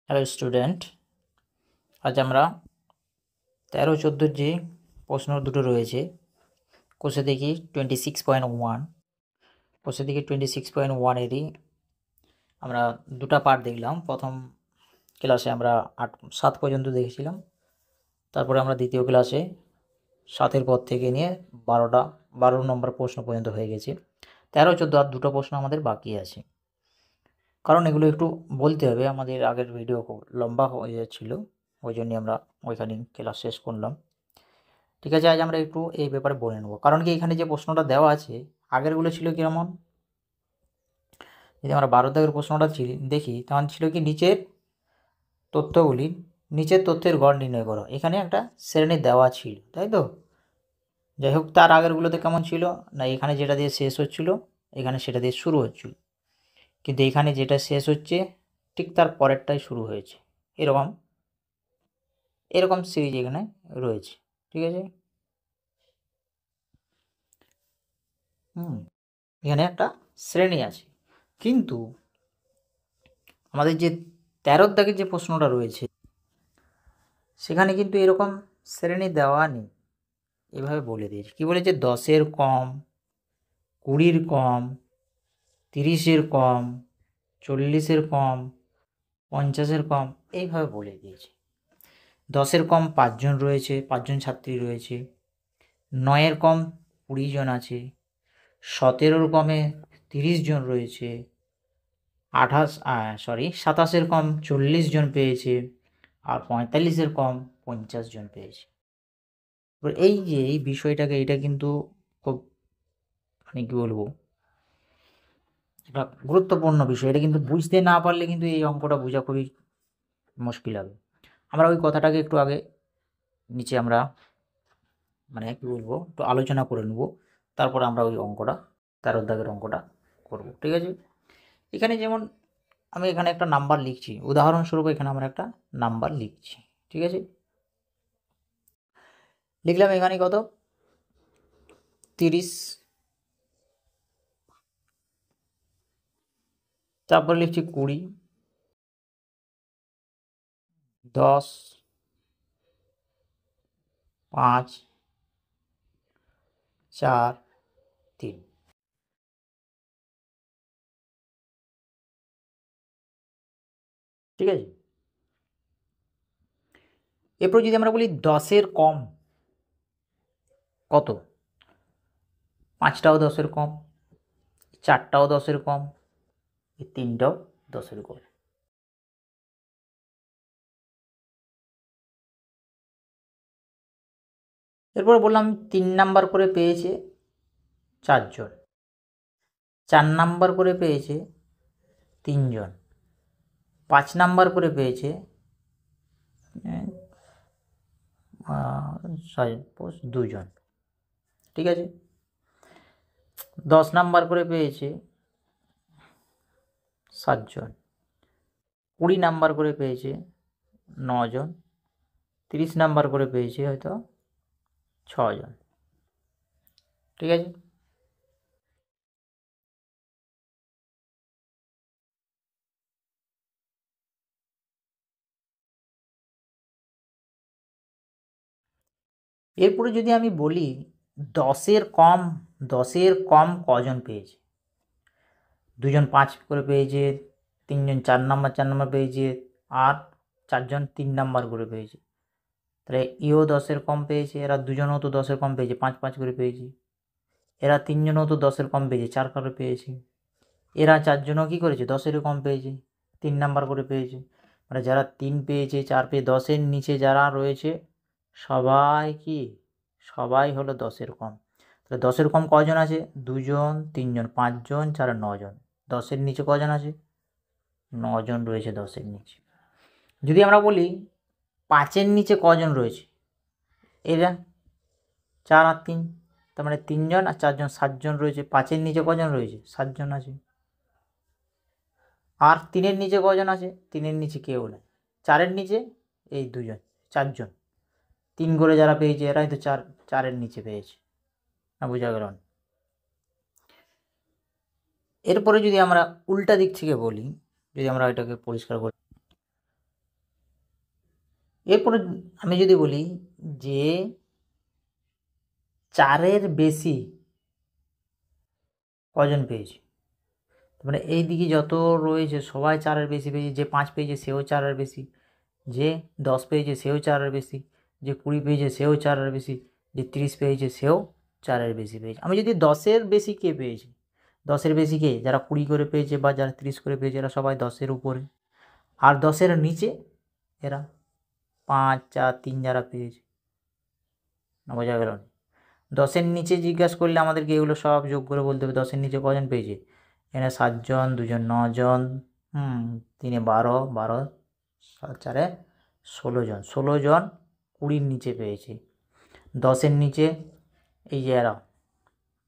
Hello student, আজ আমরা 13-14 যে প্রশ্ন দুটো রয়েছে কোষে দেখি 26.1 কোষে দেখি 26.1-এরই আমরা দুটা পার্ট দেখলাম। প্রথম ক্লাসে আমরা 7 পর্যন্ত দেখেছিলাম, তারপরে আমরা দ্বিতীয় ক্লাসে 7-এর পর থেকে নিয়ে 12 নম্বর প্রশ্ন পর্যন্ত হয়ে গেছে। 13-14 আর দুটো প্রশ্ন আমাদের বাকি আছে, কারণ এগুলো একটু বলতে হবে। আমাদের আগের ভিডিও খুব লম্বা হয়ে যাচ্ছিলো, ওই জন্যই আমরা ওইখানেই ক্লাস শেষ করলাম। ঠিক আছে, আজ আমরা একটু এই ব্যাপারে বলে নেব। কারণ কি, এখানে যে প্রশ্নটা দেওয়া আছে আগেরগুলো ছিল কেমন, যদি আমরা 12 দাগের প্রশ্নটা দেখি তখন ছিল কি, নিচের তথ্যের গড় নির্ণয় করো। এখানে একটা শ্রেণী দেওয়া ছিল, তাই তো? যাই হোক, তার আগেরগুলোতে কেমন ছিল না, এখানে যেটা দিয়ে শেষ হচ্ছিল এখানে সেটা দিয়ে শুরু হচ্ছিল, কিন্তু এখানে যেটা শেষ হচ্ছে ঠিক তার পরেরটাই শুরু হয়েছে। এরকম সিরিজ এখানে রয়েছে, ঠিক আছে। এখানে একটা শ্রেণী আছে, কিন্তু আমাদের যে 13 দাগের যে প্রশ্নটা রয়েছে সেখানে কিন্তু এরকম শ্রেণী দেওয়া নেই। এভাবে বলে দিয়েছে, কি বলেছে, 10-এর কম, 20-এর কম, 30-এর কম, 40-এর কম, 50-এর কম, এইভাবে বলে দিয়েছে। 10-এর কম 5 জন রয়েছে, 5 জন ছাত্রী রয়েছে। 9-এর কম 20 জন আছে। 17-এর কমে 30 জন রয়েছে। 27-এর কম 40 জন পেয়েছে, আর 45-এর কম 50 জন পেয়েছে। এই যে এই বিষয়টাকে, এটা কিন্তু খুব কী বলবো, একটা গুরুত্বপূর্ণ বিষয়। এটা কিন্তু বুঝতে না পারলে কিন্তু এই অঙ্কটা বোঝা খুবই মুশকিল হবে। আমরা ওই কথাটাকে একটু আগে নিচে আমরা কী বলবো, একটু আলোচনা করে নেব, তারপরে আমরা ওই অঙ্কটা 13 দাগের অঙ্কটা করব, ঠিক আছে। এখানে যেমন আমি এখানে একটা নাম্বার লিখছি, উদাহরণস্বরূপ এখানে আমরা একটা নাম্বার লিখছি, ঠিক আছে। লিখলাম এখানে কত, 30। তারপরে লিখছি 20, 10, 5, 4, 3, ঠিক আছে। এরপর যদি আমরা বলি 10-এর কম কত, 5টাও 10-এর কম, 4টাও 10-এর কম, এই 3টাও 10-এর কম। এরপর বললাম 3 নাম্বার করে পেয়েছে 4 জন, 4 নাম্বার করে পেয়েছে 3 জন, 5 নাম্বার করে পেয়েছে 2 জন, ঠিক আছে। 10 নাম্বার করে পেয়েছে 7 জন, 20 নাম্বার করে পেয়েছে 9 জন, 30 নাম্বার করে পেয়েছে হয়তো 6 জন, ঠিক আছে। এরপরে যদি আমি বলি 10-এর কম কজন পেয়েছে, 2 জন 5 করে পেয়েছে, 3 জন 4 নাম্বার পেয়েছে, আর 4 জন 3 নাম্বার করে পেয়েছে। তাহলে ইও 10-এর কম পেয়েছে, এরা 2 জনও তো 10-এর কম পেয়েছে, 5 করে পেয়েছে। এরা 3 জনও তো 10-এর কম পেয়েছে, 4 করে পেয়েছে। এরা 4 জনও কী করেছে, 10-এরও কম পেয়েছে, 3 নাম্বার করে পেয়েছে। মানে যারা 3 পেয়েছে, 4 পেয়ে 10-এর নিচে যারা রয়েছে সবাই হলো 10-এর কম। তাহলে 10-এর কম কজন আছে, 2 জন, 3 জন, 5 জন, 4 9 জন। 10-এর নিচে কজন আছে, 9 জন রয়েছে 10-এর নিচে। যদি আমরা বলি 5-এর নিচে কজন রয়েছে, এরা 4 আর 3, তার মানে 3 জন আর 4 জন, 7 জন রয়েছে। 5-এর নিচে কজন রয়েছে, 7 জন আছে। আর 3-এর নিচে কজন আছে, 3-এর নিচে কেউ নেই। 4-এর নিচে এই 2 জন, 4 জন। 3 করে যারা পেয়েছে এরাই তো 4-এর নিচে পেয়েছে, না? বোঝা গেল। এরপরে যদি আমরা উল্টা দিক থেকে বলি, যদি আমরা এটাকে পরিষ্কার করি, এরপরে আমি যদি বলি যে 4-এর বেশি কজন পেয়েছে, মানে এই দিকে যত রয়েছে সবাই 4-এর বেশি পেয়েছে, যে 5 পেয়েছে সেও 4-এর বেশি, যে 10 পেয়েছে সেও 4-এর বেশি, যে 20 পেয়েছে সেও 4-এর বেশি, যে 30 পেয়েছে সেও 4-এর বেশি পেয়েছে। আমি যদি 10-এর বেশি কে পেয়েছে, 10-এর বেশি কে, যারা 20 করে পেয়েছে বা যারা 30 করে পেয়েছে এরা সবাই 10-এর উপরে। আর 10-এর নিচে এরা 5, 4, 3 যারা পেয়েছে, না বোঝা গেল? 10-এর নিচে জিজ্ঞাসা করলে আমাদেরকে এগুলো সব যোগ করে বলতে হবে 10-এর নিচে কজন পেয়েছে। এখানে 7 জন, 2 জন 9 জন, 3-এ 12, 12, 4-এ 16 জন, 16 জন 20-র নিচে পেয়েছে। 10-এর নিচে এই যে এরা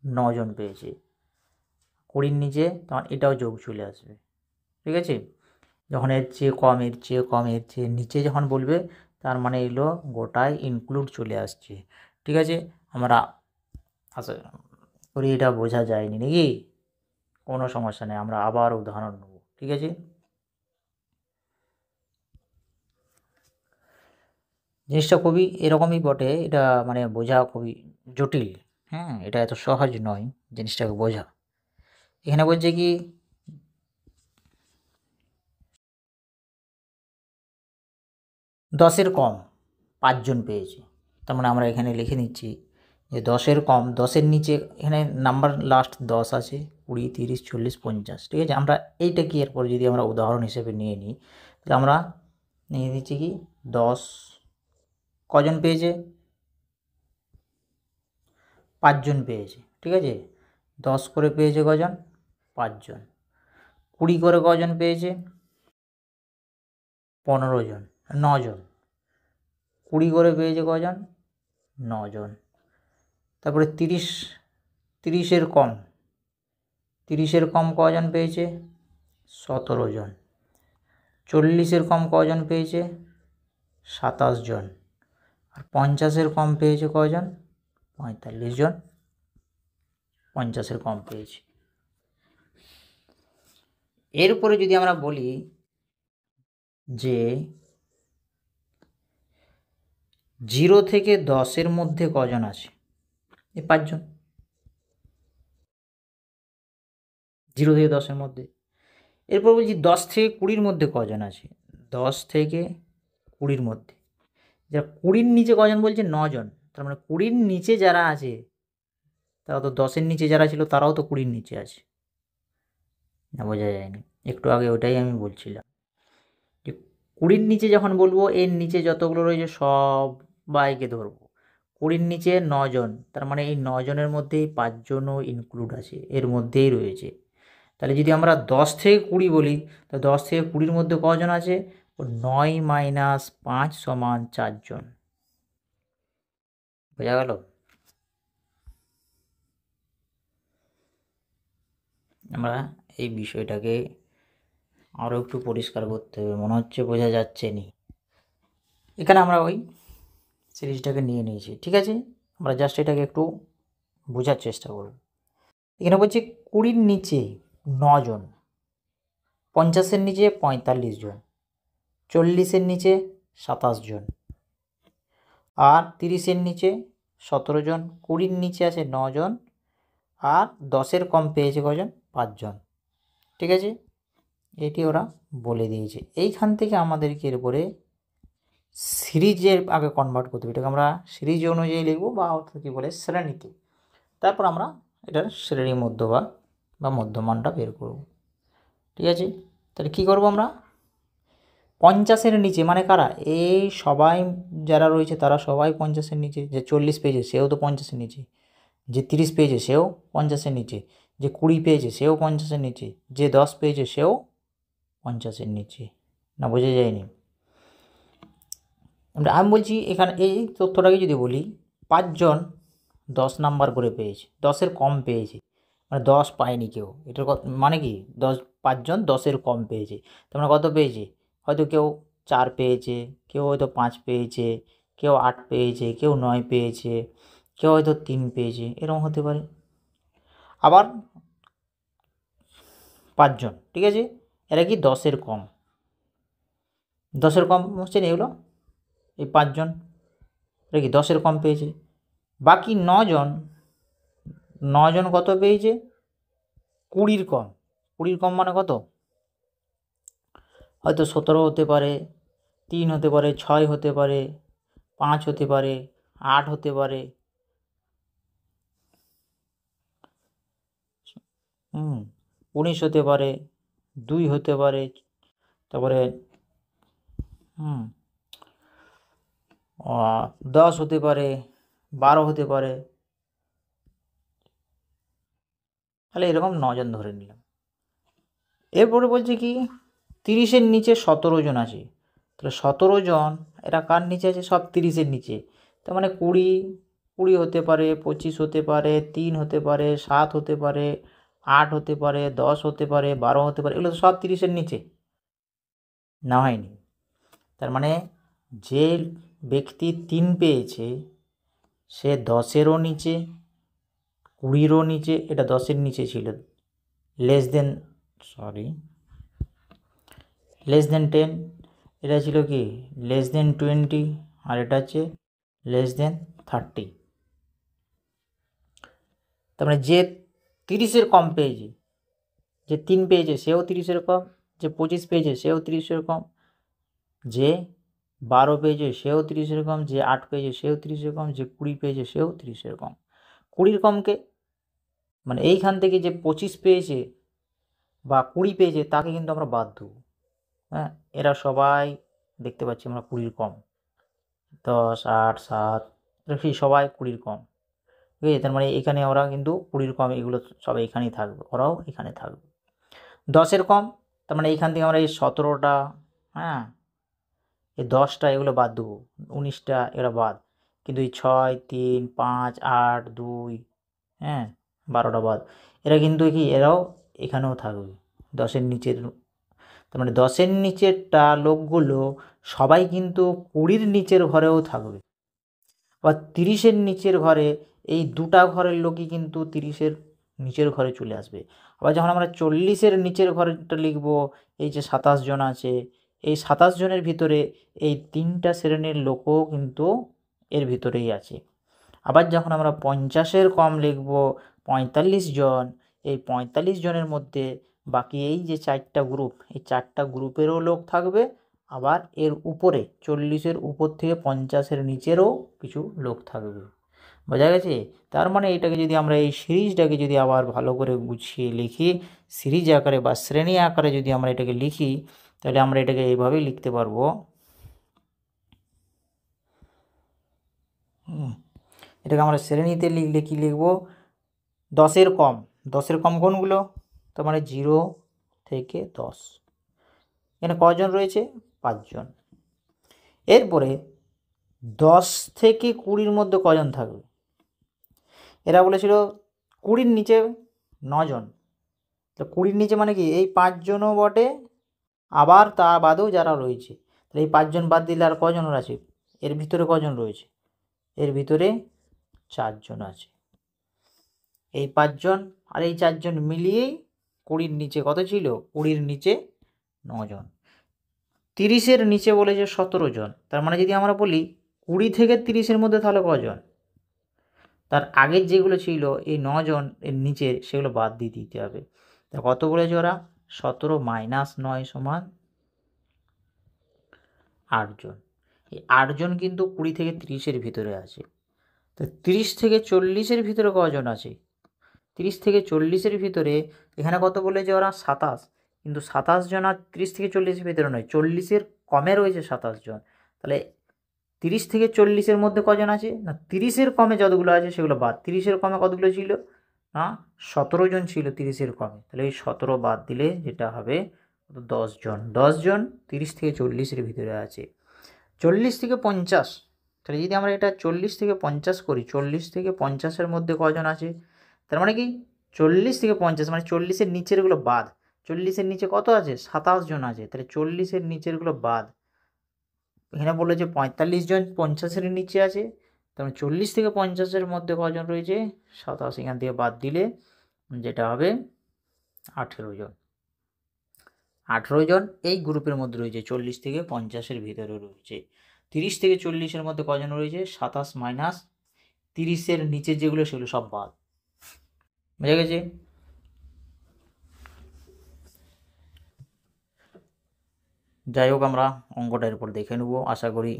9 জন পেয়েছে, 20-র নিচে তখন এটাও যোগ চলে আসবে, ঠিক আছে? যখন এর চেয়ে কম, এর চেয়ে কম, এর চেয়ে নিচে যখন বলবে তার মানে এগুলো গোটায় ইনক্লুড চলে আসছে, ঠিক আছে? আমরা আশা করি এটা বোঝা যায়নি নাকি? কোনো সমস্যা নেই, আমরা আবার উদাহরণ নেব, ঠিক আছে? জিনিসটা খুবই এরকমই বটে, এটা মানে বোঝা খুবই জটিল, এটা এত সহজ নয় জিনিসটাকে বোঝা। এখানে বলছে কি 10-এর কম 5 জন পেয়েছে, তার মানে আমরা এখানে লিখে নিচ্ছি যে 10-এর কম, 10-এর নিচে এখানে নাম্বার লাস্ট 10 আছে, 20, 30, 40, 50, ঠিক আছে? আমরা এইটা কি এরপর যদি আমরা উদাহরণ হিসেবে নিয়ে নিই, তাহলে আমরা নিয়ে নিচ্ছি কি 10 কজন পেয়েছে, 5 জন পেয়েছে, ঠিক আছে? 10 করে পেয়েছে কজন, 5 জন। 20 করে কজন পেয়েছে, 15 জন, 9 জন। 20 করে পেয়েছে কজন, 9 জন। তারপরে 30-এর কম, 30-এর কম কজন পেয়েছে, 17 জন। 40-এর কম কজন পেয়েছে, 27 জন। আর 50-এর কম পেয়েছে কজন, 45 জন। 50-এর কম পেয়েছে। এরপরে যদি আমরা বলি যে 0 থেকে 10-এর মধ্যে কজন আছে, এই 5 জন। 0 থেকে 10-এর মধ্যে। এরপর বলছি 10 থেকে 20-র মধ্যে কজন আছে, 10 থেকে 20-র মধ্যে। যারা 20-র নিচে কজন বলছে, 9 জন। তার মানে 20-র নিচে যারা আছে তারা তো 10-এর নিচে যারা ছিল তারাও তো 20-র নিচে আছে, না বোঝা যায়নি? একটু আগে ওটাই আমি বলছিলাম যে 20-র নিচে যখন বলবো এর নিচে যতগুলো রয়েছে সবাইকে ধরবো। 20-র নিচে 9 জন, তার মানে এই 9 জনের মধ্যেই 5 জনও ইনক্লুড আছে, এর মধ্যেই রয়েছে। তাহলে যদি আমরা 10 থেকে 20 বলি, তো 10 থেকে 20-র মধ্যে কজন আছে, 9 - 5 = 4 জন। বোঝা গেল? আমরা এই বিষয়টাকে আরও একটু পরিষ্কার করতে হবে, মনে হচ্ছে বোঝা যাচ্ছে নি। এখানে আমরা ওই সিরিজটাকে নিয়ে নিয়েছি, ঠিক আছে? আমরা জাস্ট এটাকে একটু বোঝার চেষ্টা করব। এখানে বলছি 20-র নিচে 9 জন, 50-এর নিচে 45 জন, 40-এর নিচে 27 জন, আর 30-এর নিচে 17 জন। 20-র নিচে আছে 9 জন, আর 10-এর কম পেয়েছে কজন, 5 জন, ঠিক আছে? এটি ওরা বলে দিয়েছে। এইখান থেকে আমাদেরকে এরপরে সিরিজের আগে কনভার্ট করতে হবে, এটাকে আমরা সিরিজ অনুযায়ী লিখবো বা অর্থাৎ কী বলে শ্রেণীতে। তারপর আমরা এটার শ্রেণী মধ্যভাগ বা মধ্যমানটা বের করব, ঠিক আছে? তাহলে কী করব আমরা, 50-এর নিচে মানে কারা, এই সবাই যারা রয়েছে তারা সবাই 50-এর নিচে। যে 40 পেয়েছে সেও তো 50-এর নিচে, যে 30 পেয়েছে সেও 50-এর নিচে, যে 20 পেয়েছে সেও 50-এর নিচে, যে 10 পেয়েছে সেও 50-এর নিচে, না বোঝা যায়নি? আমি বলছি এখানে এই তথ্যটাকে যদি বলি 5 জন 10 নাম্বার করে পেয়েছে, 10-এর কম পেয়েছে, মানে 10 পায়নি কেউ, এটার মানে কি 5 জন 10-এর কম পেয়েছে, তার মানে কত পেয়েছে, হয়তো কেউ 4 পেয়েছে, কেউ হয়তো 5 পেয়েছে, কেউ 8 পেয়েছে, কেউ 9 পেয়েছে, কেউ হয়তো 3 পেয়েছে, এরকম হতে পারে। আবার 5 জন, ঠিক আছে, এরা কি 10-এর কম, 10-এর কম হচ্ছে না এগুলো, এই 5 জন, এটা কি 10-এর কম পেয়েছে। বাকি 9 জন, 9 জন কত পেয়েছে? 20-র কম। 20-র কম মানে কত? হয়তো 17 হতে পারে, 3 হতে পারে, 6 হতে পারে, 5 হতে পারে, 8 হতে পারে, 19 হতে পারে, 2 হতে পারে, তারপরে 10 হতে পারে, 12 হতে পারে। তাহলে এরকম 9 জন ধরে নিলাম। এরপরে বলছে কি 30-এর নিচে 17 জন আছে। তাহলে 17 জন এরা কার নিচে আছে? সব 30-এর নিচে। তার মানে 20 হতে পারে, 25 হতে পারে, 3 হতে পারে, 7 হতে পারে, 8 হতে পারে, 10 হতে পারে, 12 হতে পারে, এগুলো তো সব 30-এর নিচে না, হয়নি। তার মানে যে ব্যক্তি 3 পেয়েছে সে 10-এরও নিচে, 20-এরও নিচে, এটা 10-এর নিচে ছিল, লেস দেন 10, এটা ছিল কি লেস দেন 20, আর এটা হচ্ছে লেস দেন 30। তার মানে যে 30-এর কম পেয়েছে, যে 3 পেয়েছে সেও 30-এর কম, যে 25 পেয়েছে সেও 30-এর কম, যে 12 পেয়েছে সেও 30-এর কম, যে 8 পেয়েছে সেও 30-এর কম, যে 20 পেয়েছে সেও 30-এর কম। 20-র কমকে মানে এইখান থেকে যে 25 পেয়েছে বা 20 পেয়েছে তাকে কিন্তু আমরা বাদ দেবো। হ্যাঁ, এরা সবাই দেখতে পাচ্ছি আমরা 20-র কম, 10, 8, 7, এরা কি সবাই 20-র কম। ঠিক আছে, তার মানে এখানে ওরা কিন্তু 20-র কম, এগুলো সব এখানেই থাকবে, ওরাও এখানে থাকবে। 10-এর কম, তার মানে এইখান থেকে আমরা এই 17টা, হ্যাঁ, এই 10টা এগুলো বাদ দেবো, 19টা এরা বাদ, কিন্তু এই 6, 3, 5, 8, 2, হ্যাঁ, 12টা বাদ। এরা কিন্তু কি এরাও এখানেও থাকবে 10-এর নিচের। তার মানে 10-এর নিচেরটা লোকগুলো সবাই কিন্তু 20-র নিচের ঘরেও থাকবে। বা 30-এর নিচের ঘরে এই 2টা ঘরের লোকই কিন্তু 30-এর নিচের ঘরে চলে আসবে। আবার যখন আমরা 40-এর নিচের ঘরটা লিখব, এই যে 27 জন আছে, এই 27 জনের ভিতরে এই 3টা শ্রেণীর লোকও কিন্তু এর ভিতরেই আছে। আবার যখন আমরা 50-এর কম লিখব, 45 জন, এই 45 জনের মধ্যে বাকি এই যে 4টা গ্রুপ, এই 4টা গ্রুপেরও লোক থাকবে। আবার এর উপরে 40-এর উপর থেকে 50-এর নিচেরও কিছু লোক থাকবে। বোঝা গেছে? তার মানে এটাকে যদি আমরা এই সিরিজটাকে যদি আবার ভালো করে গুছিয়ে লিখি, সিরিজ আকারে বা শ্রেণী আকারে যদি আমরা এটাকে লিখি, তাহলে আমরা এটাকে এইভাবেই লিখতে পারবো। এটাকে আমরা শ্রেণীতে লিখলে কি লিখবো? 10-এর কম, 10-এর কম কোনগুলো? তার মানে 0 থেকে 10। এখানে কজন রয়েছে? 5 জন। এরপরে 10 থেকে 20-র মধ্যে কজন থাকবে? এরা বলেছিল 20-র নিচে 9 জন। তো 20-র নিচে মানে কি এই 5 জনও বটে, আবার তার বাদেও যারা রয়েছে। তাহলে এই 5 জন বাদ দিলে আর কজন আছে? এর ভিতরে কজন রয়েছে? এর ভিতরে 4 জন আছে। এই 5 জন আর এই 4 জন মিলিয়েই 20-র নিচে কত ছিল? 20-র নিচে 9 জন। 30-এর নিচে বলেছে 17 জন। তার মানে যদি আমরা বলি 20 থেকে 30-এর মধ্যে তাহলে কজন? তার আগের যেগুলো ছিল এই 9 জন এর নিচে, সেগুলো বাদ দিয়ে দিতে হবে। তা কত বলেছে ওরা? 17 মাইনাস 9 সমান 8 জন। এই 8 জন কিন্তু 20 থেকে 30-এর ভিতরে আছে। তো 30 থেকে 40-এর ভিতরে কজন আছে? 30 থেকে 40-এর ভিতরে এখানে কত বলেছে ওরা? 27। কিন্তু 27 জন আর 30 থেকে 40-এর ভিতরে নয়, 40-এর কমে রয়েছে 27 জন। তাহলে 30 থেকে 40-এর মধ্যে কজন আছে? না, 30-এর কমে যতগুলো আছে সেগুলো বাদ। 30-এর কমে কতগুলো ছিল? না, 17 জন ছিল 30-এর কমে। তাহলে এই 17 বাদ দিলে যেটা হবে 10 জন। 10 জন 30 থেকে 40-এর ভিতরে আছে। 40 থেকে 50, তাহলে যদি আমরা এটা 40 থেকে 50 করি, 40 থেকে 50-এর মধ্যে কজন আছে? তার মানে কি 40 থেকে 50 মানে 40-এর নিচেরগুলো বাদ। 40-এর নিচে কত আছে? 27 জন আছে। তাহলে 40-এর নিচেরগুলো বাদ। এখানে বললো যে 45 জন 50-এর নিচে আছে, তার মানে 40 থেকে 50-এর মধ্যে কজন রয়েছে? 27। এখান থেকে বাদ দিলে যেটা হবে 18 জন। 18 জন এই গ্রুপের মধ্যে রয়েছে, 40 থেকে 50-এর ভিতরে রয়েছে। তো 30 থেকে 40-এর মধ্যে কজন রয়েছে? 27 মাইনাস 30-এর নিচের যেগুলো সেগুলো সব বাদ। বুঝে গেছে? যাই হোক, আমরা অঙ্কটা এরপর দেখে নেব, আশা করি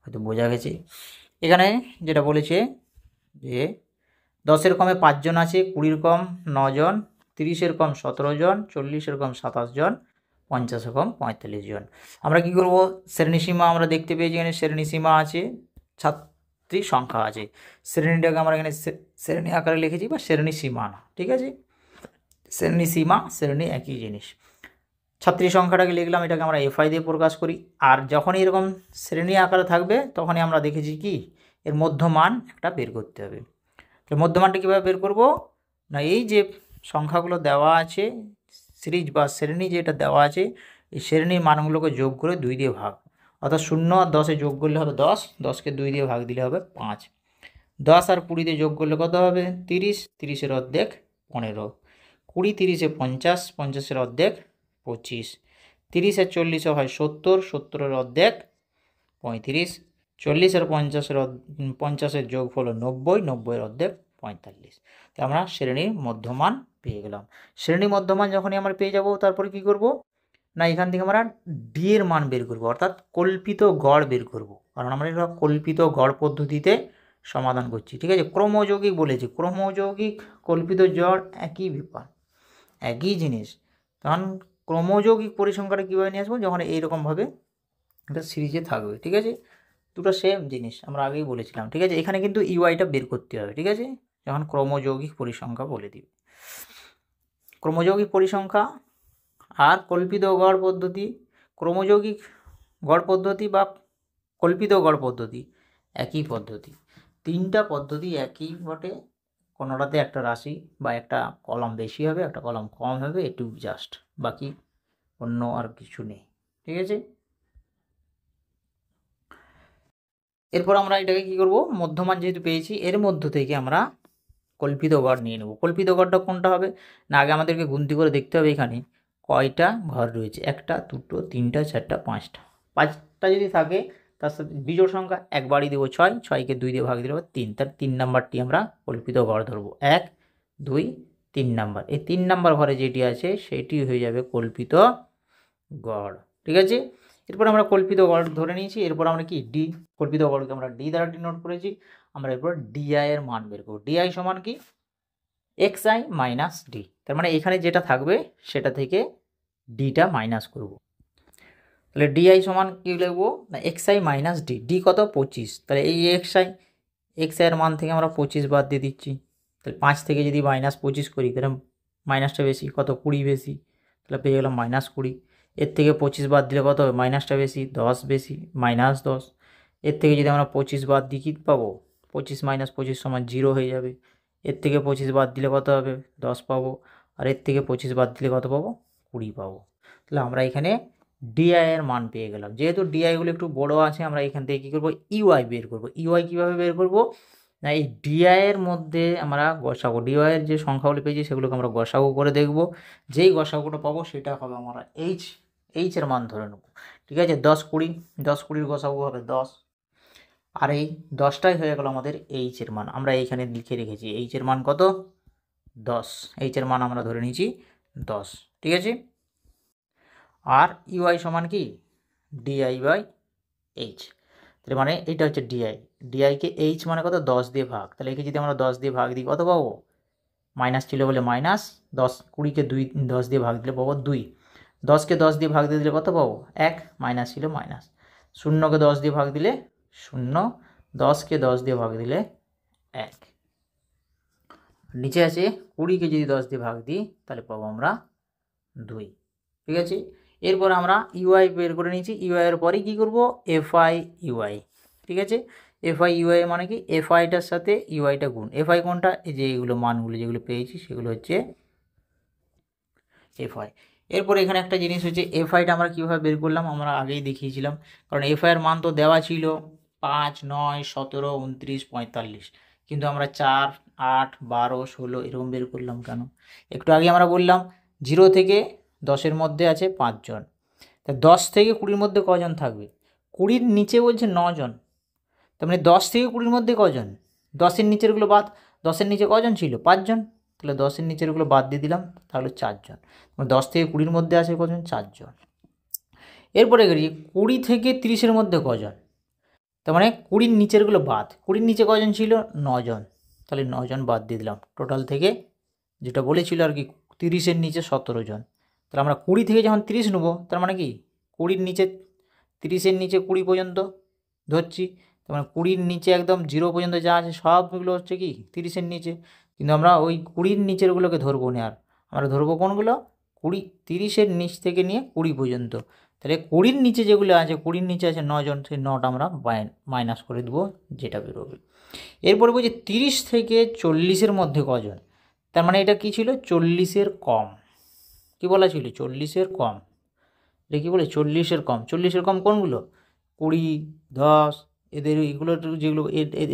হয়তো বোঝা গেছে। এখানে যেটা বলেছে যে 10-এর কমে 5 জন আছে, 20-এর কম 9 জন, 30-এর কম 17 জন, 40-এর কম 27 জন, 50-এর কম 45 জন। আমরা কি করব? শ্রেণীসীমা আমরা দেখতে পেয়েছি, এখানে শ্রেণীসীমা আছে, ছাত্রী সংখ্যা আছে। শ্রেণীটাকে আমরা এখানে শ্রেণী আকারে লিখেছি বা শ্রেণী সীমা না, ঠিক আছে? শ্রেণী সীমা শ্রেণী একই জিনিস। ছাত্রী সংখ্যাটাকে লিখলাম, এটাকে আমরা এফআই দিয়ে প্রকাশ করি। আর যখনই এরকম শ্রেণী আকারে থাকবে তখনই আমরা দেখেছি কি এর মধ্যমান একটা বের করতে হবে। তো মধ্যমানটা কীভাবে বের করব না, এই যে সংখ্যাগুলো দেওয়া আছে সিরিজ বা শ্রেণী যেটা দেওয়া আছে, এই শ্রেণীর মানগুলোকে যোগ করে 2 দিয়ে ভাগ, অর্থাৎ 0 আর 10-এ যোগ করলে হবে 10, 10কে 2 দিয়ে ভাগ দিলে হবে 5, 10 আর 20 দিয়ে যোগ করলে কত হবে? 30, 30-এর অর্ধেক 15, 20, 30-এ 50, 50-এর অর্ধেক 25, 30 আর 40-এ হয় 70, 70-এর অর্ধেক 35, 40 আর 50-এর যোগ হলো 90, 90-এর অর্ধেক 45। তো আমরা শ্রেণীর মধ্যমান পেয়ে গেলাম। শ্রেণী মধ্যমান যখনই আমরা পেয়ে যাব, তারপরে কি করব না, এখান থেকে আমরা ডি এর মান বের করব, অর্থাৎ কল্পিত গড় বের করব, কারণ আমরা এটা কল্পিত গড় পদ্ধতিতে সমাধান করছি, ঠিক আছে? ক্রমযৌগিক বলেছি, ক্রমযৌগিক কল্পিত জড় একই ব্যাপার, একই জিনিস। তখন ক্রমযৌগিক পরিসংখ্যাটা কীভাবে নিয়ে আসবো? যখন এইরকমভাবে এটা সিরিজে থাকবে, ঠিক আছে? দুটো সেম জিনিস আমরা আগেই বলেছিলাম, ঠিক আছে? এখানে কিন্তু ইউআইটা বের করতে হবে, ঠিক আছে? যখন ক্রমযৌগিক পরিসংখ্যা বলে দিবে, ক্রমযৌগিক পরিসংখ্যা আর কল্পিত গড় পদ্ধতি, ক্রমযৌগিক গড় পদ্ধতি বা কল্পিত গড় পদ্ধতি একই পদ্ধতি। 3টা পদ্ধতি একই বটে, কোনোটাতে একটা রাশি বা একটা কলাম বেশি হবে, একটা কলাম কম হবে, একটু জাস্ট, বাকি অন্য আর কিছু নেই, ঠিক আছে? এরপর আমরা এটাকে কি করব? মধ্যমান যেহেতু পেয়েছি, এর মধ্য থেকে আমরা কল্পিত গড় নিয়ে নেব। কল্পিত গড়টা কোনটা হবে না, আগে আমাদেরকে গুনতি করে দেখতে হবে এখানে কয়টা ঘর রয়েছে, 1টা 2টো 3টা 4টা 5টা। 5টা যদি থাকে তার সাথে বিজোড় সংখ্যা একবারই দেবো 6, 6কে 2 দিয়ে ভাগ দিলে 3, তার 3 নাম্বারটি আমরা কল্পিত গড় ধরবো। 1 2 3 নাম্বার, এই 3 নাম্বার ঘরে যেটি আছে সেটি হয়ে যাবে কল্পিত গড়, ঠিক আছে? এরপর আমরা কল্পিত গড় ধরে নিয়েছি, এরপর আমরা কি ডি, কল্পিত গড়কে আমরা ডি দ্বারা ডিনোট করেছি। আমরা এরপর ডিআই এর মান বের করব। ডিআই সমান কি? এক্সআই মাইনাস ডি, তার মানে এখানে যেটা থাকবে সেটা থেকে ডিটা মাইনাস করব। তাহলে ডিআই সমান কি লিখবো না, এক্সআই মাইনাস ডি। ডি কত? 25, তাহলে এই এক্সআই এর মান থেকে আমরা 25 বাদ দিয়ে দিচ্ছি। তাহলে 5 থেকে যদি -25 করি তাহলে মাইনাসটা বেশি, কত? 20 বেশি, তাহলে পেয়ে গেলাম -20। এর থেকে 25 বাদ দিলে কত হবে? মাইনাসটা বেশি, 10 বেশি, -10। এর থেকে যদি আমরা 25 বাদ দিই কী পাবো? 25 - 25 = 0 হয়ে যাবে। এর থেকে 25 বাদ দিলে কত হবে? 10 পাবো। আর এর থেকে 25 বাদ দিলে কত পাবো? 20 পাবো। তাহলে আমরা এখানে ডিআই এর মান পেয়ে গেলাম। যেহেতু ডিআইগুলো একটু বড় আছে, আমরা এখান থেকে কী করবো? ইউআই বের করবো। ইউআই কীভাবে বের করবো না, এই ডিআই এর মধ্যে আমরা গসাগু, ডিআই এর যে সংখ্যাগুলো পেয়েছি সেগুলোকে আমরা গসাগু করে দেখব। যেই গসাগুটা পাবো সেটা হবে আমরা এইচ এর মান ধরে নেব, ঠিক আছে? 10 20, 10 20-র গসাগু হবে 10, আর এই 10টাই হয়ে গেল আমাদের এইচ এর মান। আমরা এইখানে লিখে রেখেছি এইচ এর মান কত? 10। এইচ এর মান আমরা ধরে নিয়েছি 10, ঠিক আছে? আর ইউআই সমান কি? DI by H. তাহলে মানে এইটা হচ্ছে ডিআই, ডিআইকে এইচ মানে কত? 10 দিয়ে ভাগ। তাহলে একে যদি আমরা 10 দিয়ে ভাগ দিই কত পাবো? মাইনাস ছিল বলে মাইনাস, 10 20-কে 10 দিয়ে ভাগ দিলে পাবো 2, 10কে 10 দিয়ে ভাগ দিয়ে দিলে কত পাবো? 1, মাইনাস ছিল মাইনাস, 0কে 10 দিয়ে ভাগ দিলে 0, 10কে 10 দিয়ে ভাগ দিলে 1, নিচে আছে 20-কে যদি 10 দিয়ে ভাগ দিই তাহলে পাবো আমরা 2, ঠিক আছে? এরপর আমরা ইউআই বের করে নিয়েছি। ইউআই এর পরে কী করবো? এফআই ইউআই, ঠিক আছে? এফআই ইউআই মানে কি? এফআইটার সাথে ইউআইটা গুণ। এফআই কোনটা? এই যে এইগুলো মানগুলো যেগুলো পেয়েছি সেগুলো হচ্ছে এফআই। এরপর এখানে একটা জিনিস হচ্ছে এফআইটা আমরা কীভাবে বের করলাম আমরা আগেই দেখিয়েছিলাম, কারণ এফআইয়ের মান তো দেওয়া ছিল 5, 9, 17, 29, 45, কিন্তু আমরা 4, 8, 12, 16 এরকম বের করলাম কেন? একটু আগে আমরা বললাম 0 থেকে 10-এর মধ্যে আছে 5 জন, তা 10 থেকে 20-র মধ্যে কজন থাকবে? 20-র নিচে বলছে 9 জন, তার মানে 10 থেকে 20-র মধ্যে কজন? 10-এর নিচেরগুলো বাদ। 10-এর নিচে কজন ছিল? 5 জন। তাহলে 10-এর নিচেরগুলো বাদ দিয়ে দিলাম, তাহলে 4 জন। 10 থেকে 20-র মধ্যে আছে কজন? 4 জন। এরপরে করি 20 থেকে 30-এর মধ্যে কজন? তার মানে 20-র নিচেরগুলো বাদ। 20-র নিচে কজন ছিল? 9 জন। তাহলে 9 জন বাদ দিয়ে দিলাম। টোটাল থেকে যেটা বলেছিল আর কি 30-এর নিচে 17 জন। তাহলে আমরা 20 থেকে যখন 30 নেবো, তার মানে কি 20-র নিচে 30-এর নিচে 20 পর্যন্ত ধরছি। তার মানে 20-র নিচে একদম 0 পর্যন্ত যা আছে সবগুলো হচ্ছে কি 30-এর নিচে। কিন্তু আমরা ওই 20-র নিচেরগুলোকে ধরবো না, আর আমরা ধরবো কোনগুলো? 30-এর নিচ থেকে নিয়ে 20 পর্যন্ত। তাহলে 20-র নিচে যেগুলো আছে, 20-র নিচে আছে 9 জন, সেই 9টা আমরা মাইনাস করে দেবো, যেটা বেরোবে। এরপরে বলছি 30 থেকে 40-এর মধ্যে কজন? তার মানে এটা কি ছিল? 40-এর কম। কি বলা ছিল? 40-এর কম। এটা কি বলে? 40-এর কম। 40-এর কম কোনগুলো? 20, 10, এদের এগুলো যেগুলো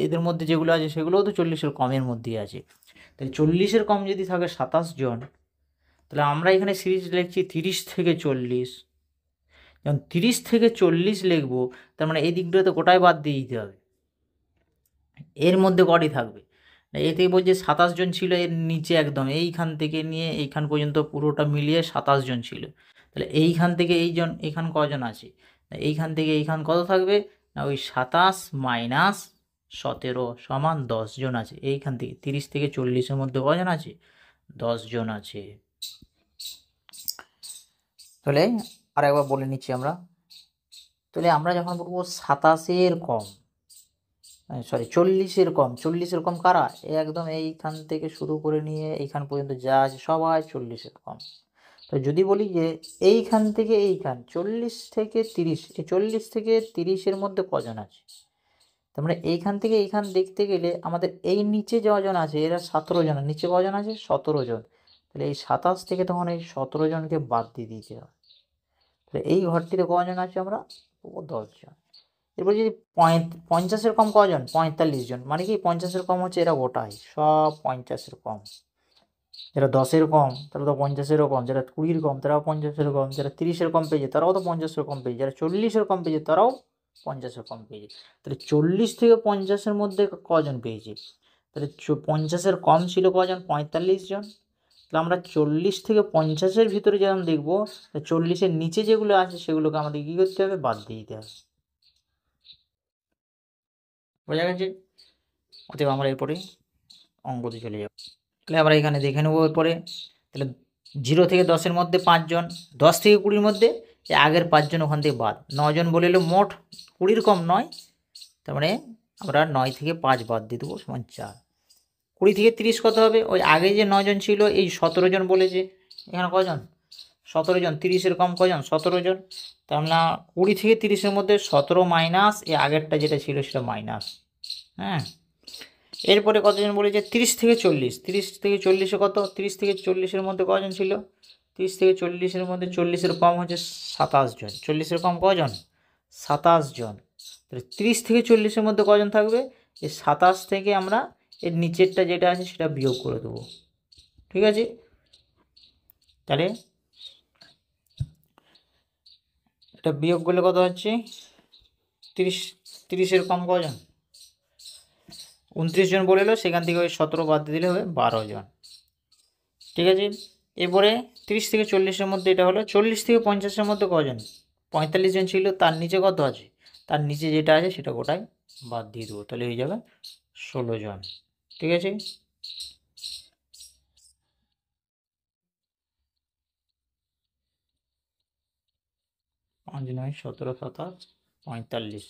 এদের মধ্যে যেগুলো আছে সেগুলোও তো 40-এর কমের মধ্যেই আছে। তাহলে 40-এর কম যদি থাকে 27 জন, তাহলে আমরা এখানে সিরিজ লিখছি 30 থেকে 40। যখন 30 থেকে 40 লিখবো, তার মানে এই দিকগুলো তো গোটায় বাদ দিয়ে দিতে হবে। এর মধ্যে কটি থাকবে? এতে বলছে 27 জন ছিল এর নিচে, একদম এইখান থেকে নিয়ে এইখান পর্যন্ত পুরোটা মিলিয়ে 27 জন ছিল। তাহলে এইখান থেকে এইজন এইখান কজন আছে? এইখান থেকে এইখান কত থাকবে? না ওই 27 মাইনাস 17 সমান 10 জন আছে। এইখান থেকে 30 থেকে 40-এর মধ্যে কজন আছে? 10 জন আছে। তাহলে আর একবার বলে নিচ্ছি আমরা। তাহলে আমরা যখন বলবো 27-এর কম, সরি 40-এর কম, 40-এর কম কারা? একদম এইখান থেকে শুরু করে নিয়ে এইখান পর্যন্ত যা আছে সবাই 40-এর কম। তো যদি বলি যে এইখান থেকে এইখান 40 থেকে 30, এই 40 থেকে 30-এর মধ্যে কজন আছে? তার মানে এইখান থেকে এইখান দেখতে গেলে আমাদের এই নিচে যজন আছে এরা 17 জন, নিচে কজন আছে? 17 জন। তাহলে এই 27 থেকে তখন এই 17 জনকে বাদ দিয়ে দিতে হবে। তাহলে এই ঘরটিতে কজন আছে? আমরা 10 জন। এরপর যদি 50-এর কম কজন? 45 জন। মানে কি 50-এর কম হচ্ছে এরা গোটাই সব 50-এর কম। যারা 10-এর কম তারা তো 50-এরও কম, যারা 20-এর কম তারাও 50-এর কম, যারা 30-এর কম পেয়েছে তারাও তো 50-এর কম পেয়েছে, যারা 40-এর কম পেয়েছে তারাও 50-এর কম পেয়েছে। তাহলে 40 থেকে 50-এর মধ্যে কজন পেয়েছে? তাহলে 50-এর কম ছিল কজন? 45 জন। তাহলে আমরা 40 থেকে 50-এর ভিতরে যেমন দেখবো, 40-এর নিচে যেগুলো আছে সেগুলোকে আমাদের কী করতে হবে? বাদ দিয়ে দিতে হবে। বোঝা গেছে? অতএব আমরা এরপরে অঙ্কতে চলে যাব। তাহলে আমরা এখানে দেখে নেবো এরপরে। তাহলে 0 থেকে 10-এর মধ্যে 5 জন, 10 থেকে 20-এর মধ্যে আগের 5 জন ওখান থেকে বাদ, 9 জন বলে এলো, মোট 20-এর কম 9। তার মানে আমরা 9 থেকে 5 বাদ দিয়ে দেবো সমান 4। 20 থেকে 30 কত হবে? ওই আগে যে 9 জন ছিল এই 17 জন বলেছে, এখানে কজন? 17 জন। 30-এর কম কজন? 17 জন। তার মানে 20 থেকে 30-এর মধ্যে 17 মাইনাস এই আগেরটা যেটা ছিল সেটা মাইনাস। হ্যাঁ, এরপরে কতজন বলেছে? 30 থেকে 40। 30 থেকে 40-এ কত? 30 থেকে 40-এর মধ্যে কজন ছিল? 30 থেকে 40-এর মধ্যে 40-এর কম হচ্ছে 27 জন। 40-এর কম কজন? 27 জন। তাহলে 30 থেকে 40-এর মধ্যে কজন থাকবে? এই 27 থেকে আমরা এর নিচেরটা যেটা আছে সেটা বিয়োগ করে দেবো। ঠিক আছে? তাহলে এটা বিয়োগ করলে কত হচ্ছে? 30-এর কম কজন? 29 জন বলে এলো, সেখান থেকে ওই 17 বাদ দিয়ে দিলে হবে 12 জন। ঠিক আছে? এরপরে 30 থেকে 40-এর মধ্যে এটা হলো। 40 থেকে 50-এর মধ্যে কজন? 45 জন ছিল, তার নিচে কত আছে? তার নিচে যেটা আছে সেটা গোটাই বাদ দিয়ে দেবো, তাহলে হয়ে যাবে 16 জন। ঠিক আছে? 5 9 17 27 45,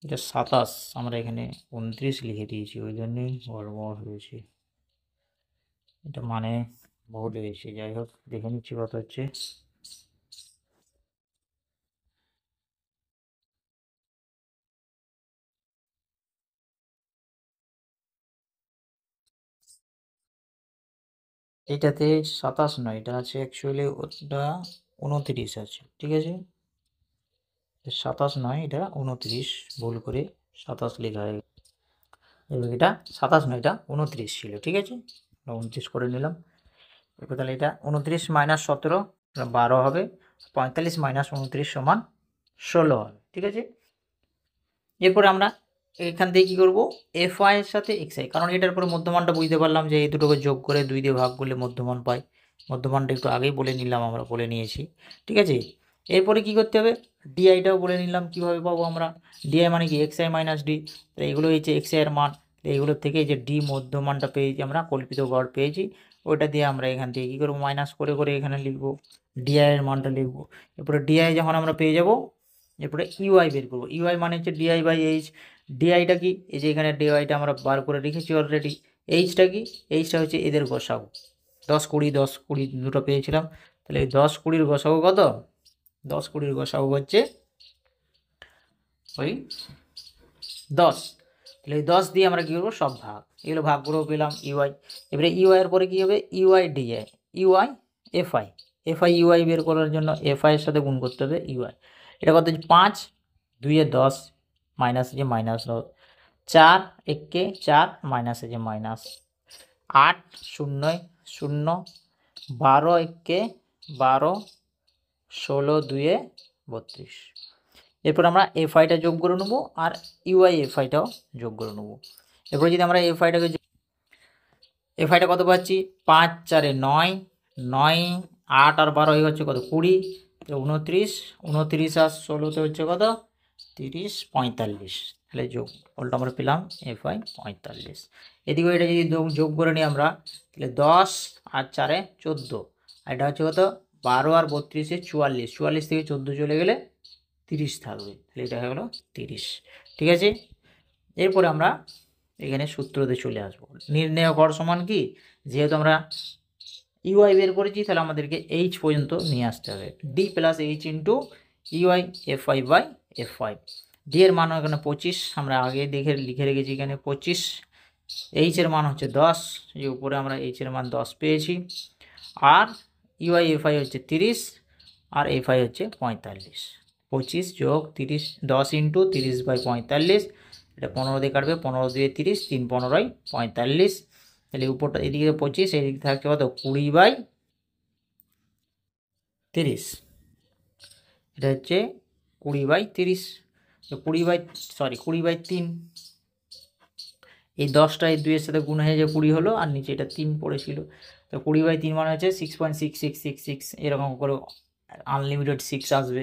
এটা 27, আমরা এখানে 29 লিখে দিয়েছি, ওই জন্যই গড়বড় হয়েছে, এটা মানে ভুল হয়েছে। যাই হোক, দেখে নিচ্ছি কত হচ্ছে। এটাতে 27 নয়, এটা আছে অ্যাকচুয়ালি ওটা 29 আছে। ঠিক আছে? 27 নয়, এটা 29, ভুল করে 27 লেখা হয়ে গেছে। এবার এটা 27 নয়, এটা 29 ছিল। ঠিক আছে? 29 করে নিলাম। এবার তাহলে এটা 29 মাইনাস 17 12 হবে, 45 মাইনাস 29 সমান 16 হবে, ঠিক আছে। এরপরে আমরা এখান থেকে কী করবো, এফ আইয়ের সাথে এক্স আই, কারণ এটার পরে মধ্যমানটা বুঝতে পারলাম যে এই দুটোকে যোগ করে 2 দিয়ে ভাগ করলে মধ্যমান পাই। মধ্যমানটা একটু আগেই বলে নিলাম, আমরা বলে নিয়েছি, ঠিক আছে। এরপরে কি করতে হবে, ডিআইটাও বলে নিলাম কীভাবে পাবো আমরা। ডিআই মানে কি, এক্স আই মাইনাস ডি। তো এগুলো হচ্ছে এক্স আইয়ের মান, এইগুলোর থেকে এই যে ডি মধ্যমানটা পেয়েছি আমরা, কল্পিত গড় পেয়েছি, ওইটা দিয়ে আমরা এখান থেকে কী করবো, মাইনাস করে করে এখানে লিখবো, ডিআইয়ের মানটা লিখবো। এরপরে ডিআই যখন আমরা পেয়ে যাবো, এরপরে ইউআই বের করবো। ইউআই মানে হচ্ছে ডিআই বাই এইচ। ডিআইটা কি, এই যে এখানে ডিআইটা আমরা বার করে রেখেছি অলরেডি। এইচটা কি, এইচটা হচ্ছে এদের গসাগু, 10 20 দুটো পেয়েছিলাম। তাহলে এই 10 20 গসাগু কত, 10 20 গসাগু হচ্ছে ওই 10। তাহলে এই 10 দিয়ে আমরা কী করবো, সব ভাগ, এগুলো ভাগ করেও পেলাম ইউআই। এবারে ইউআইয়ের পরে কী হবে, UI DI, UI FI. FI UI বের করার জন্য এফআইয়ের সাথে গুণ করতে হবে ইউআই। এটা কত, 5 2 10 মাইনাস যে মাইনাস 10, 4 1 4 মাইনাস যে মাইনাস 8 0 0, 12 1 12, 16 2 32। এরপর আমরা এফআইটা যোগ করে নেবো আর ইউআই এফআইটাও যোগ করে নেবো। এরপরে যদি আমরা এফআইটা কত পাচ্ছি, 5 4 9 9, 8 আর 12 হচ্ছে কত, 20, 29 29 আর 16তে হচ্ছে কত, 30 45। তাহলে যোগ ফলটা আমরা পেলাম এফআই 45। এদিকে এটা যদি যোগ করে নিই আমরা, তাহলে 10 আর 4 14, আর এটা হচ্ছে কত, 12 আর 32 44, 44 থেকে 14 চলে গেলে 30 থাকবে, তাহলে এটা হয়ে গেলো 30, ঠিক আছে। এরপরে আমরা এখানে সূত্রতে চলে আসবো। নির্ণয় গড় সমান কি, যেহেতু আমরা ইউআই বের করেছি, তাহলে আমাদেরকে এইচ পর্যন্ত নিয়ে আসতে হবে, D plus H into UI FI by FI. D এর মান এখানে 25, আমরা আগে লিখে রেখেছি এখানে 25। এইচ এর মান হচ্ছে 10, এই উপরে আমরা এইচ এর মান 10 পেয়েছি। আর ইউআই এফআই হচ্ছে 30, আর এফআই হচ্ছে 45। 25 যোগ 30, 10 ইন্টু 30 বাই 45, এটা 15 দিয়ে কাটবে, 15 দিয়ে 30, 3 15 45। তাহলে উপরটা এদিকে 25, এদিকে থাকছে কত, 20 বাই 30, এটা হচ্ছে 20 বাই 30, 20 বাই 3। এই 10টা এই 2 এর সাথে গুণ হয়ে যে 20 হলো, আর নিচে এটা 3 পড়েছিল, তো 20 বাই 3 মানে হচ্ছে 6.6666, এরকম করে আনলিমিটেড 6 আসবে।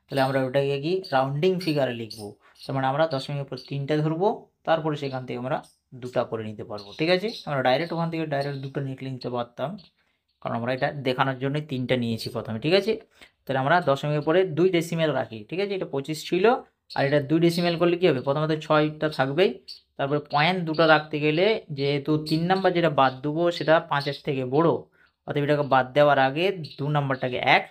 তাহলে আমরা ওটাকে কি রাউন্ডিং ফিগারে লিখবো, তার মানে আমরা দশমিকের উপর 3টা ধরবো, তারপরে সেখান থেকে আমরা 2টা করে নিতে পারবো, ঠিক আছে। আমরা ডাইরেক্ট ওখান থেকে ডাইরেক্ট 2টা নিতে পারতাম, কারণ আমরা এটা দেখানোর জন্যই 3টা নিয়েছি প্রথমে, ঠিক আছে। তাহলে আমরা দশমিকের পরে 2 ডেসিমেল রাখি, ঠিক আছে। এটা 25 ছিল, আর এটা 2 ডেসিমেল করলে কী হবে, প্রথমত 6টা থাকবেই, তারপরে পয়েন্ট 2টা রাখতে গেলে যেহেতু 3 নাম্বার যেটা বাদ দেবো সেটা 5-এর থেকে বড়ো, অতএব এটাকে বাদ দেওয়ার আগে 2 নাম্বারটাকে 1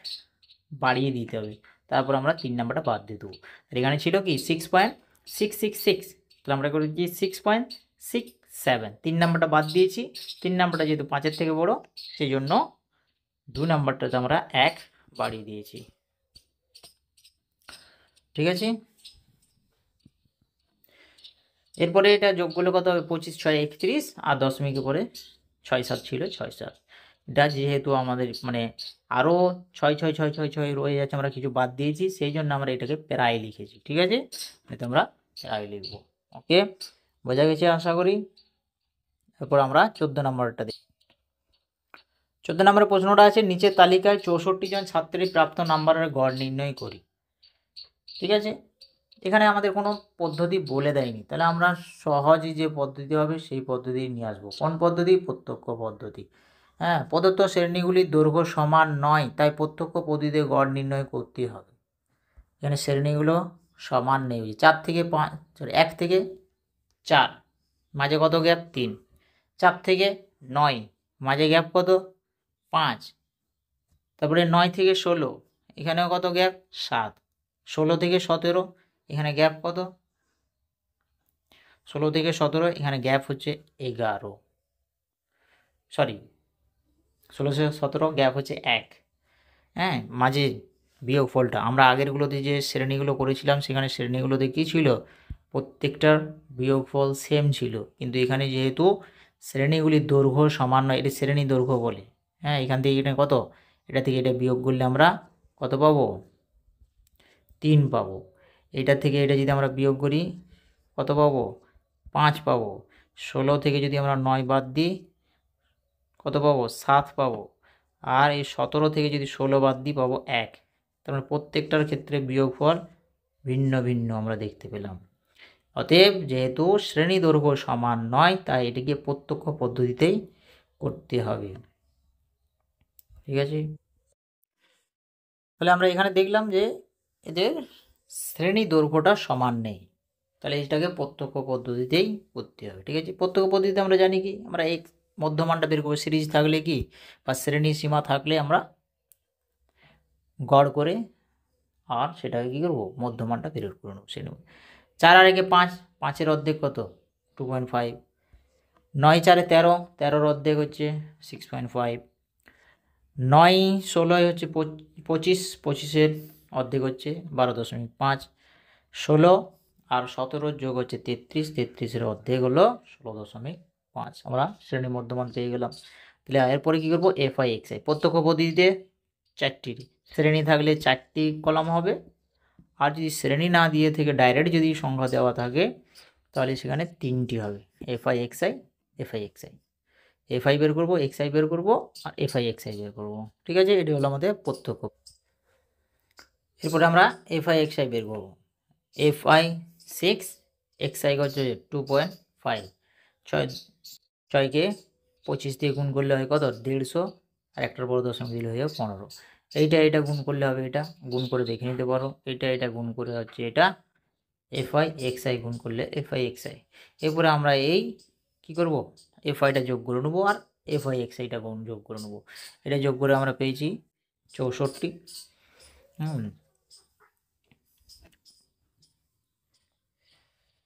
বাড়িয়ে দিতে হবে, তারপর আমরা 3 নাম্বারটা বাদ দিয়ে দেবো। আর এখানে ছিল কি 6.666, তাহলে আমরা করেছি 6.67, 3 নাম্বারটা বাদ দিয়েছি, 3 নাম্বারটা যেহেতু 5-এর থেকে বড়ো সেই জন্য 2 নাম্বারটাতে আমরা 1 বাড়িয়ে দিয়েছি, ঠিক আছে। এরপরে এটা যোগ করলে কত হবে, 25 6 31, আর দশমিকের পরে 6 7 ছিল 6 7। এটা যেহেতু আমাদের মানে আরও 6 6 6 6 6 রয়ে যাচ্ছে, আমরা কিছু বাদ দিয়েছি, সেই জন্য আমরা এটাকে প্রায় লিখেছি, ঠিক আছে। এটা আমরা প্রায় লিখবো, ওকে, বোঝা গেছে আশা করি। এরপর আমরা 14 নম্বরটা দেখি। 14 নম্বরের প্রশ্নটা আছে, নিচের তালিকায় 64 জন ছাত্রীর প্রাপ্ত নাম্বারের গড় নির্ণয় করি, ঠিক আছে। এখানে আমাদের কোনো পদ্ধতি বলে দেয়নি, তাহলে আমরা সহজই যে পদ্ধতি হবে সেই পদ্ধতি নিয়ে আসবো। কোন পদ্ধতি, প্রত্যক্ষ পদ্ধতি। হ্যাঁ, প্রদত্ত শ্রেণীগুলির দৈর্ঘ্য সমান নয়, তাই প্রত্যক্ষ পদ্ধতিতে গড় নির্ণয় করতে হবে। এখানে শ্রেণীগুলো সমান নেই, 4 থেকে 5, 1 থেকে 4 মাঝে কত গ্যাপ, 3, 4 থেকে 9 মাঝে গ্যাপ কত, 5, তারপরে 9 থেকে 16 এখানেও কত গ্যাপ, 7, 16 থেকে 17 এখানে গ্যাপ কত, 16 থেকে 17 এখানে গ্যাপ হচ্ছে 11, 16 থেকে 17 গ্যাপ হচ্ছে 1। হ্যাঁ, মাঝে বিয়োগফলটা আমরা আগেরগুলোতে যে শ্রেণীগুলো করেছিলাম সেখানে শ্রেণীগুলোতে কী ছিল, প্রত্যেকটার বিয়োগফল সেম ছিল, কিন্তু এখানে যেহেতু শ্রেণীগুলির দৈর্ঘ্য সমান নয়, এটি শ্রেণী দৈর্ঘ্য বলে। হ্যাঁ, এখান থেকে এটা কত, এটা থেকে এটা বিয়োগ করলে আমরা কত পাবো, 3 পাবো। এটা থেকে এটা যদি আমরা বিয়োগ করি কত পাবো? 5 পাবো। 16 থেকে যদি আমরা 9 বাদ দিই কত পাবো? 7 পাবো। আর এই 17 থেকে যদি 16 বাদ দিই পাবো 1। তার মানে প্রত্যেকটার ক্ষেত্রে বিয়োগফল ভিন্ন ভিন্ন আমরা দেখতে পেলাম। অতএব যেহেতু শ্রেণী দৈর্ঘ্য সমান নয় তাই এটিকে প্রত্যক্ষ পদ্ধতিতেই করতে হবে। ঠিক আছে, তাহলে আমরা এখানে দেখলাম যে এদের শ্রেণী দৈর্ঘ্যটা সমান নেই, তাহলে এটাকে প্রত্যক্ষ পদ্ধতিতেই করতে হবে। ঠিক আছে, প্রত্যক্ষ পদ্ধতিতে আমরা জানি কি, আমরা এই মধ্যমানটা বের করবো। সিরিজ থাকলে কি বা শ্রেণী সীমা থাকলে আমরা গড় করে আর সেটাকে কী করবো? মধ্যমানটা বের করে নেবো। শ্রেণী 4 আর 1 5, 5-এর অর্ধেক কত? 2.5। 9 4 13, 13-র অর্ধেক হচ্ছে 6.5। 9 16 হচ্ছে 25, 25-এর অর্ধেক হচ্ছে 12.5। 16 আর 17 যোগ হচ্ছে 33, 33-এর অর্ধেক হলো 16.5। আমরা শ্রেণী মধ্যমান পেয়ে গেলাম। তাহলে এরপরে কী করবো? FI/XI প্রত্যক্ষ পদ্ধতিতে 4টি শ্রেণী থাকলে 4টি কলাম হবে, আর যদি শ্রেণী না দিয়ে থেকে ডাইরেক্ট যদি সংখ্যা দেওয়া থাকে তাহলে সেখানে 3টি হবে। FI/XI FI/XI, FI বের করবো, XI বের করবো আর FI/XI বের করবো। ঠিক আছে, এটি হলো আমাদের প্রত্যক্ষ। এরপরে আমরা FI/XI বের করবো। FI 6, XI হচ্ছে 2.5। 6কে 25 দিয়ে গুণ করলে হয় কত? 150, আর একটার বড় দশমিক দিলে হয়ে যাবে 15। এইটা গুণ করলে হবে, এটা গুণ করে দেখে নিতে পারো। এটা গুণ করে হচ্ছে এটা FI/XI গুণ করলে FI/XI। এরপরে আমরা এই কি করব? FIটা যোগ করে নেবো আর FI/XIটা যোগ করে নেবো। এটা যোগ করে আমরা পেয়েছি 64।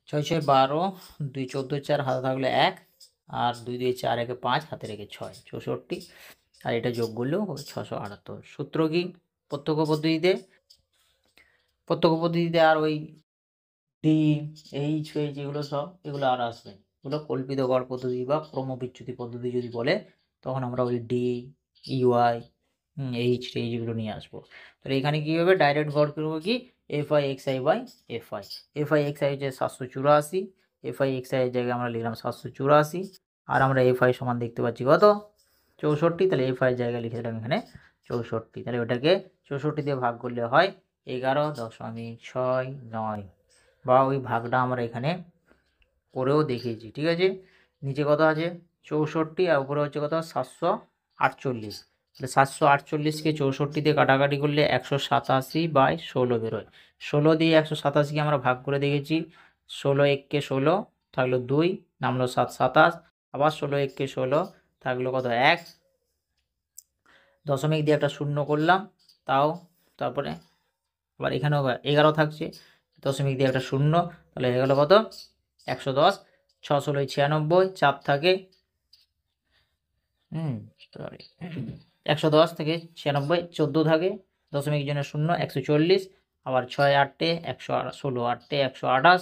6 6 12, 2 14 4 হাতে থাকলে 1, আর 2 2 4 1 5 হাতে রেখে 6 64, আর এটা যোগ করলেও 678। সূত্র কি? প্রত্যক্ষ পদ্ধতিতে আর ওই ডি এইচ এগুলো সব এগুলো আর আসবে, এগুলো কল্পিত গড় পদ্ধতি বা ক্রমবিচ্যুতি পদ্ধতি যদি বলে তখন আমরা ওই ডি ইউআই এইচ এগুলো নিয়ে আসবো। তাহলে এখানে কী হবে? ডাইরেক্ট গড় করবো কি? FI/XI/FI। FI/XI হচ্ছে 784, FI/XI এর জায়গায় আমরা লিখলাম 784, আর আমরা FI সমান দেখতে পাচ্ছি কত? 64। তাহলে FI জায়গায় লিখে দিলাম এখানে 64। তাহলে ওটাকে 64 দিয়ে ভাগ করলে হয় 11.69, বা ওই ভাগটা আমরা এখানে করেও দেখিয়েছি। ঠিক আছে, নিচে কত আছে? 64, আর উপরে হচ্ছে কত? 748। তাহলে 748কে 64 দিয়ে কাটাকাটি করলে 187/16 বেরোয়। 16 দিয়ে 187কে আমরা ভাগ করে দেখেছি। 16 1 16 থাকলো 2, নামলো 7 27, আবার 16 1 16 থাকলো কত? 1, দশমিক দিয়ে একটা শূন্য করলাম তাও, তারপরে আবার এখানেও 11 থাকছে, দশমিক দিয়ে একটা শূন্য, তাহলে হয়ে গেলো কত? 110। 6 16 96, চাপ থাকে 110 থেকে 96, 14 থাকে, দশমিক জন্য শূন্য, 140, আবার 6 8 116, 8 128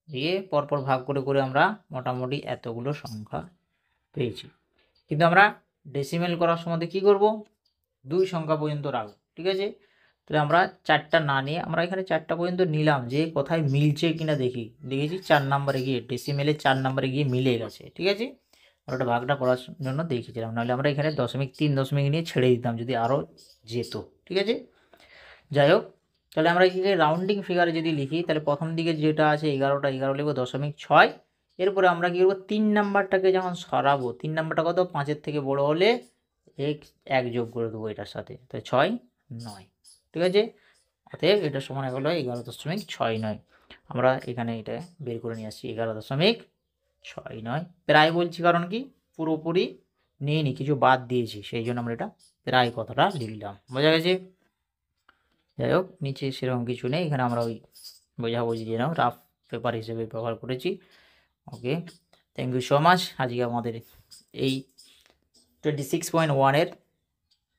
দিয়ে পরপর ভাগ করে করে আমরা মোটামুটি এতগুলো সংখ্যা পেয়েছি। কিন্তু আমরা ডেসিমেল করার সময় কী করব? 2 সংখ্যা পর্যন্ত রাখবো। ঠিক আছে, তাহলে আমরা 4টা না নিয়ে আমরা এখানে 4টা পর্যন্ত নিলাম, যে কোথায় মিলছে কিনা দেখেছি 4 নম্বরে গিয়ে, ডেসিমেলে 4 নম্বরে গিয়ে মিলে গেছে। ঠিক আছে, আমরা ওটা ভাগটা করার জন্য দেখিয়েছিলাম, নাহলে আমরা এখানে 0.3 দশমিক নিয়ে ছেড়ে দিতাম যদি আরও যেত। ঠিক আছে, যাই হোক, তাহলে আমরা কি রাউন্ডিং ফিগারে যদি লিখি তাহলে প্রথম দিকে যেটা আছে 11টা 11 লিখবো 0.6। এরপরে আমরা কী করবো? 3 নাম্বারটাকে যখন সরাবো, 3 নাম্বারটা কত? 5-এর থেকে বড় হলে 1 যোগ করে দেবো এটার সাথে, তাই 6 9। ঠিক আছে, অতএব এটার সমান হলো 11.69। আমরা এখানে এটা বের করে নিয়ে আসছি 11.69। প্রায় বলছি কারণ কি পুরোপুরি নিইনি, কিছু বাদ দিয়েছি, সেই জন্য আমরা এটা প্রায় কথাটা লিখলাম। বোঝা গেছে? যাই হোক, নিচে সেরকম কিছু নেই, এখানে আমরা ওই বোঝাবুঝি যেন রাফ পেপার হিসেবে ব্যবহার করেছি। ওকে, থ্যাংক ইউ সো মাচ। আজকে আমাদের এই 26.1-এর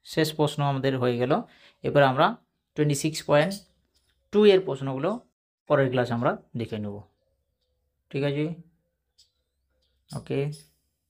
শেষ প্রশ্ন আমাদের হয়ে গেল। এবার আমরা 26.2-এর প্রশ্নগুলো পরের ক্লাস আমরা দেখে নেব। ঠিক আছে, ওকে।